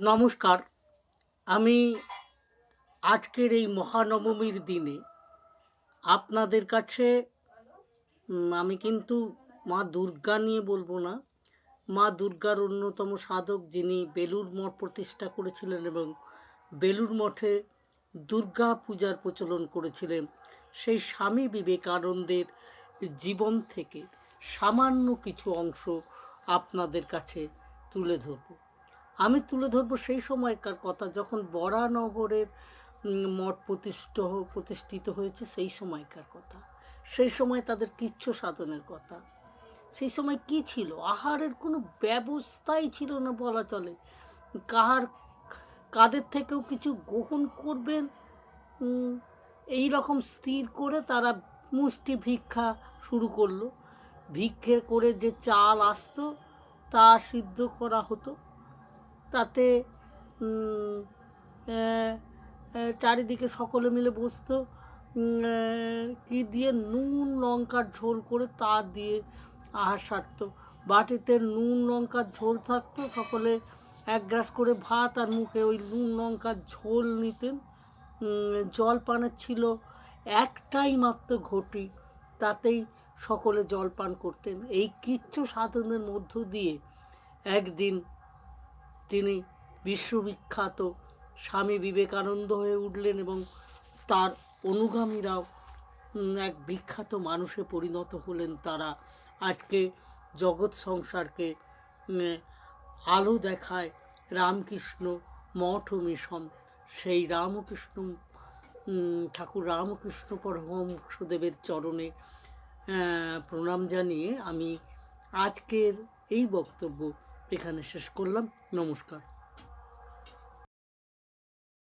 নমস্কার। আমি আজকের এই মহানবমীর দিনে আপনাদের কাছে আমি কিন্তু মা দুর্গা নিয়ে বলবো না। মা দুর্গার অন্যতম সাধক যিনি বেলুড় মঠ প্রতিষ্ঠা করেছিলেন এবং বেলুড় মঠে দুর্গা পূজার প্রচলন করেছিলেন, সেই স্বামী বিবেকানন্দের জীবন থেকে সামান্য কিছু অংশ আপনাদের কাছে তুলে ধরব। আমি তুলে ধরব সেই সময়কার কথা যখন বরানগরের মঠ প্রতিষ্ঠিত হয়েছে, সেই সময়কার কথা। সেই সময় তাদের কিচ্ছু সাধনের কথা। সেই সময় কি ছিল? আহারের কোনো ব্যবস্থাই ছিল না বলা চলে। কাদের থেকেও কিছু গ্রহণ করবেন এই রকম স্থির করে তারা মুষ্টি ভিক্ষা শুরু করলো। ভিক্ষে করে যে চাল আসতো তা সিদ্ধ করা হতো, তাতে চারিদিকে সকলে মিলে বসতো, কি দিয়ে নুন লঙ্কার ঝোল করে তা দিয়ে আহার সারতো। বাটিতে নুন লঙ্কার ঝোল থাকতো, সকলে এক গ্লাস করে ভাত আর মুখে ওই নুন লঙ্কার ঝোল নিতেন। জলপানের ছিল একটাই মাত্র ঘটি, তাতেই সকলে জলপান করতেন। এই কিচ্ছু সাধনের মধ্য দিয়ে একদিন তিনি বিশ্ববিখ্যাত স্বামী বিবেকানন্দ হয়ে উঠলেন এবং তার অনুগামীরাও এক বিখ্যাত মানুষে পরিণত হলেন। তারা আজকে জগৎ সংসারকে আলো দেখায় রামকৃষ্ণ মঠ ও মিশন। সেই রামকৃষ্ণ ঠাকুর রামকৃষ্ণ পরমহংসদেবের চরণে প্রণাম জানিয়ে আমি আজকের এই বক্তব্য এখানে শেষ করলাম। নমস্কার।